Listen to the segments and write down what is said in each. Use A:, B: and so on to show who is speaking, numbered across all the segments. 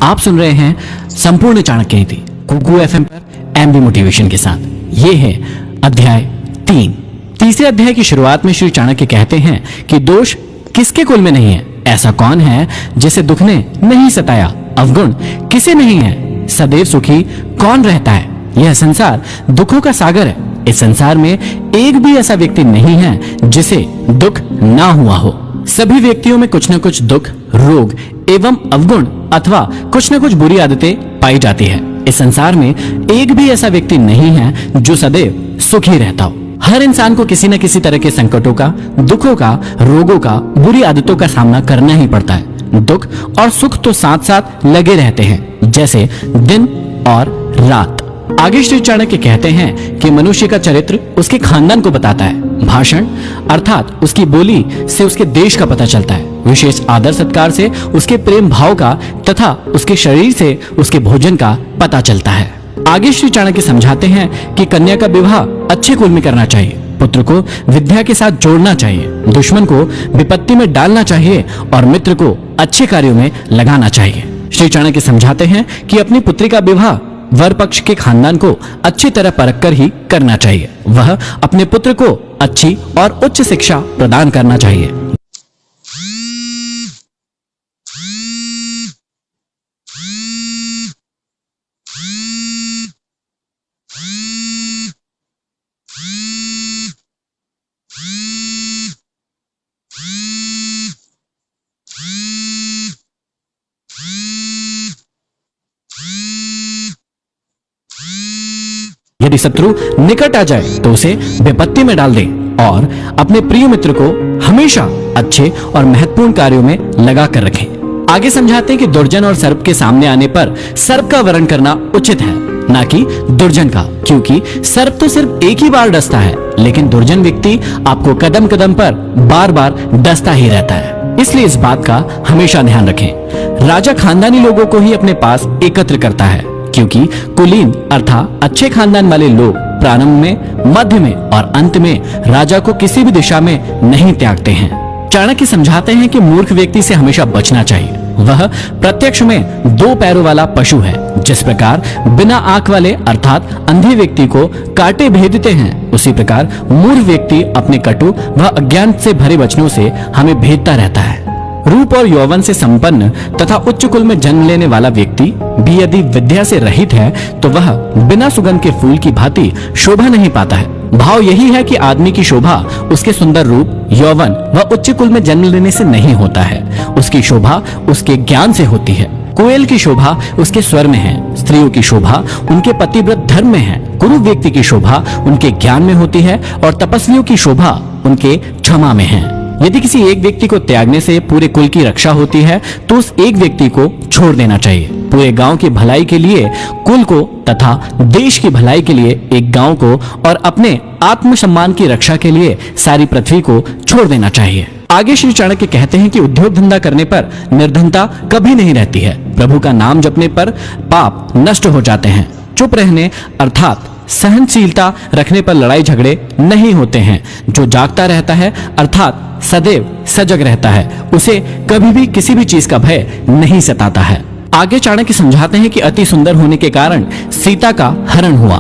A: आप सुन रहे हैं संपूर्ण चाणक्य नीति कुकू एफएम पर एमबी मोटिवेशन के साथ। ये है अध्याय 3। तीसरे अध्याय की शुरुआत में श्री चाणक्य कहते हैं कि दोष किसके कुल में नहीं है? ऐसा कौन है जिसे दुख ने नहीं सताया? अवगुण किसे नहीं है? सदैव सुखी कौन रहता है? यह संसार दुखों का सागर है। इस संसार में एक भी ऐसा व्यक्ति नहीं है जिसे दुख ना हुआ हो। सभी व्यक्तियों में कुछ न कुछ दुख, रोग एवं अवगुण अथवा कुछ न कुछ बुरी आदतें पाई जाती है। इस संसार में एक भी ऐसा व्यक्ति नहीं है जो सदैव सुखी रहता हो। हर इंसान को किसी न किसी तरह के संकटों का, दुखों का, रोगों का, बुरी आदतों का सामना करना ही पड़ता है। दुख और सुख तो साथ साथ लगे रहते हैं, जैसे दिन और रात। आगे श्री चाणक्य कहते हैं कि मनुष्य का चरित्र उसके खानदान को बताता है। भाषण अर्थात उसकी बोली से उसके देश का पता चलता है। विशेष आदर सत्कार से उसके प्रेम भाव का तथा उसके शरीर से उसके भोजन का पता चलता है। आगे श्री चाणक्य समझाते हैं कि कन्या का विवाह अच्छे कुल में करना चाहिए, पुत्र को विद्या के साथ जोड़ना चाहिए, दुश्मन को विपत्ति में डालना चाहिए और मित्र को अच्छे कार्यों में लगाना चाहिए। श्री चाणक्य समझाते हैं कि अपनी पुत्री का विवाह वर पक्ष के खानदान को अच्छी तरह परखकर ही करना चाहिए। वह अपने पुत्र को अच्छी और उच्च शिक्षा प्रदान करना चाहिए। यदि शत्रु निकट आ जाए तो उसे विपत्ति में डाल दें और अपने प्रिय मित्र को हमेशा अच्छे और महत्वपूर्ण कार्यों में लगा कर रखें। आगे समझाते हैं कि दुर्जन और सर्प के सामने आने पर सर्प का वरण करना उचित है, ना कि दुर्जन का, क्योंकि सर्प तो सिर्फ एक ही बार डसता है, लेकिन दुर्जन व्यक्ति आपको कदम कदम पर बार बार डसता ही रहता है। इसलिए इस बात का हमेशा ध्यान रखें। राजा खानदानी लोगों को ही अपने पास एकत्र करता है, क्योंकि कुलीन अर्थात अच्छे खानदान वाले लोग प्रारंभ में, मध्य में और अंत में राजा को किसी भी दिशा में नहीं त्यागते हैं। चाणक्य समझाते हैं कि मूर्ख व्यक्ति से हमेशा बचना चाहिए। वह प्रत्यक्ष में 2 पैरों वाला पशु है। जिस प्रकार बिना आंख वाले अर्थात अंधे व्यक्ति को कांटे भेदते हैं, उसी प्रकार मूर्ख व्यक्ति अपने कटु व अज्ञान से भरे वचनों से हमें भेदता रहता है। रूप और यौवन से संपन्न तथा उच्च कुल में जन्म लेने वाला व्यक्ति भी यदि विद्या से रहित है तो वह बिना सुगंध के फूल की भांति शोभा नहीं पाता है। भाव यही है कि आदमी की शोभा उसके सुंदर रूप, यौवन व उच्च कुल में जन्म लेने से नहीं होता है। उसकी शोभा उसके ज्ञान से होती है। कोयल की शोभा उसके स्वर में है, स्त्रियों की शोभा उनके पतिव्रत धर्म में है, गुरु व्यक्ति की शोभा उनके ज्ञान में होती है और तपस्वियों की शोभा उनके क्षमा में है। यदि किसी एक व्यक्ति को त्यागने से पूरे कुल की रक्षा होती है तो उस एक व्यक्ति को छोड़ देना चाहिए। पूरे गांव की भलाई के लिए कुल को तथा देश की भलाई के लिए एक गांव को और अपने आत्मसम्मान की रक्षा के लिए सारी पृथ्वी को छोड़ देना चाहिए। आगे श्री चाणक्य कहते हैं कि उद्योग धंधा करने पर निर्धनता कभी नहीं रहती है। प्रभु का नाम जपने पर पाप नष्ट हो जाते हैं। चुप रहने अर्थात सहनशीलता रखने पर लड़ाई झगड़े नहीं होते हैं। जो जागता रहता है अर्थात सदैव सजग रहता है, उसे कभी भी किसी भी चीज का भय नहीं सताता है। आगे चाणक्य समझाते हैं कि अति सुंदर होने के कारण सीता का हरण हुआ,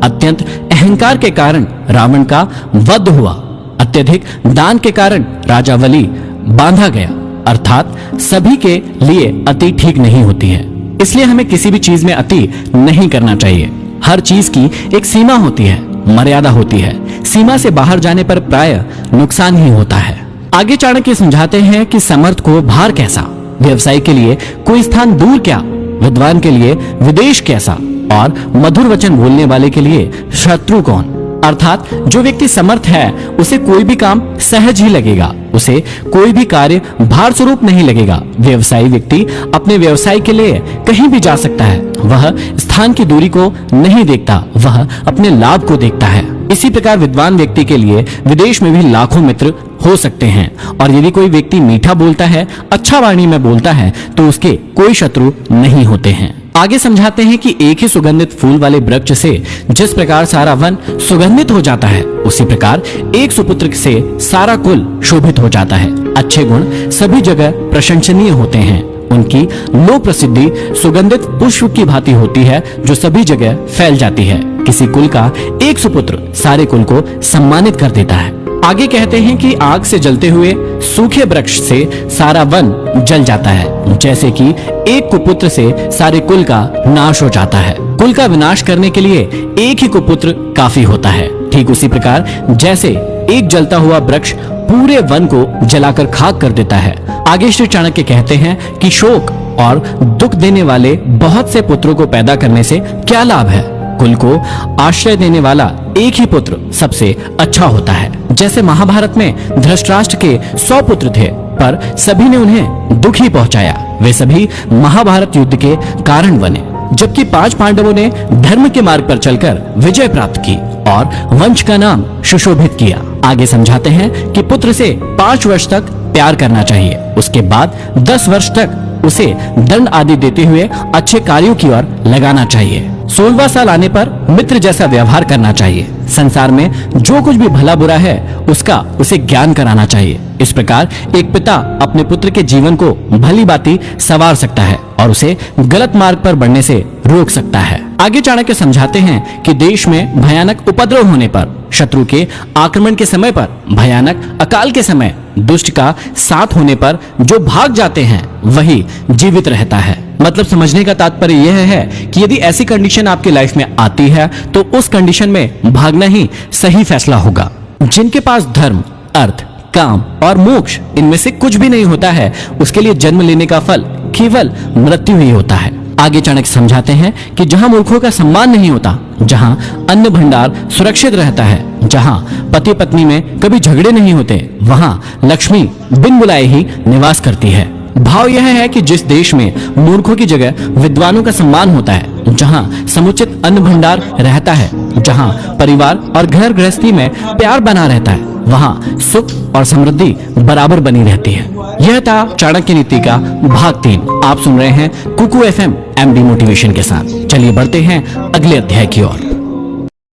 A: अत्यंत अहंकार के कारण रावण का वध हुआ, अत्यधिक दान के कारण राजा बलि बांधा गया। अर्थात सभी के लिए अति ठीक नहीं होती है। इसलिए हमें किसी भी चीज में अति नहीं करना चाहिए। हर चीज की एक सीमा होती है, मर्यादा होती है। सीमा से बाहर जाने पर प्राय नुकसान ही होता है। आगे चाणक्य समझाते हैं कि समर्थ को भार कैसा, व्यवसाय के लिए कोई स्थान दूर क्या, विद्वान के लिए विदेश कैसा और मधुर वचन बोलने वाले के लिए शत्रु कौन। अर्थात जो व्यक्ति समर्थ है उसे कोई भी काम सहज ही लगेगा, उसे कोई भी कार्य भार स्वरूप नहीं लगेगा। व्यवसायी व्यक्ति अपने व्यवसाय के लिए कहीं भी जा सकता है। वह स्थान की दूरी को नहीं देखता, वह अपने लाभ को देखता है। इसी प्रकार विद्वान व्यक्ति के लिए विदेश में भी लाखों मित्र हो सकते हैं। और यदि कोई व्यक्ति मीठा बोलता है, अच्छा वाणी में बोलता है, तो उसके कोई शत्रु नहीं होते हैं। आगे समझाते हैं कि एक ही सुगंधित फूल वाले वृक्ष से जिस प्रकार सारा वन सुगंधित हो जाता है, उसी प्रकार एक सुपुत्र से सारा कुल शोभित हो जाता है। अच्छे गुण सभी जगह प्रशंसनीय होते हैं उनकी लोक प्रसिद्धि सुगंधित पुष्प की भांति होती है जो सभी जगह फैल जाती है। किसी कुल का एक सुपुत्र सारे कुल को सम्मानित कर देता है। आगे कहते हैं कि आग से जलते हुए सूखे वृक्ष से सारा वन जल जाता है, जैसे कि एक कुपुत्र से सारे कुल का नाश हो जाता है। कुल का विनाश करने के लिए एक ही कुपुत्र काफी होता है। ठीक उसी प्रकार जैसे एक जलता हुआ वृक्ष पूरे वन को जलाकर खाक कर देता है। आगे श्री चाणक्य कहते हैं कि शोक और दुख देने वाले बहुत से पुत्रों को पैदा करने से क्या लाभ है। कुल को आश्रय देने वाला एक ही पुत्र सबसे अच्छा होता है। जैसे महाभारत में धृतराष्ट्र के 100 पुत्र थे, पर सभी ने उन्हें दुख ही पहुंचाया। वे सभी महाभारत युद्ध के कारण बने, जबकि 5 पांडवों ने धर्म के मार्ग पर चलकर विजय प्राप्त की और वंश का नाम सुशोभित किया। आगे समझाते हैं कि पुत्र से 5 वर्ष तक प्यार करना चाहिए, उसके बाद 10 वर्ष तक उसे दंड आदि देते हुए अच्छे कार्यों की ओर लगाना चाहिए। 16वां साल आने पर मित्र जैसा व्यवहार करना चाहिए। संसार में जो कुछ भी भला बुरा है उसका उसे ज्ञान कराना चाहिए। इस प्रकार एक पिता अपने पुत्र के जीवन को भली भांति संवार सकता है और उसे गलत मार्ग पर बढ़ने से रोक सकता है। आगे चाणक्य समझाते हैं कि देश में भयानक उपद्रव होने पर, शत्रु के आक्रमण के समय पर, भयानक अकाल के समय, दुष्ट का साथ होने पर जो भाग जाते हैं वही जीवित रहता है। मतलब समझने का तात्पर्य यह है कि यदि ऐसी कंडीशन आपके लाइफ में आती है तो उस कंडीशन में भागना ही सही फैसला होगा। जिनके पास धर्म, अर्थ, काम और मोक्ष इनमें से कुछ भी नहीं होता है, उसके लिए जन्म लेने का फल केवल मृत्यु ही होता है। आगे चाणक्य समझाते हैं कि जहां मूर्खों का सम्मान नहीं होता, जहां अन्न भंडार सुरक्षित रहता है, जहां पति पत्नी में कभी झगड़े नहीं होते, वहां लक्ष्मी बिन बुलाए ही निवास करती है। भाव यह है कि जिस देश में मूर्खों की जगह विद्वानों का सम्मान होता है, जहां समुचित अन्न भंडार रहता है, जहां परिवार और घर गृहस्थी में प्यार बना रहता है, वहां सुख और समृद्धि बराबर बनी रहती है। यह था चाणक्य नीति का भाग 3। आप सुन रहे हैं कुकू FM MD मोटिवेशन के साथ। चलिए बढ़ते हैं अगले अध्याय की ओर।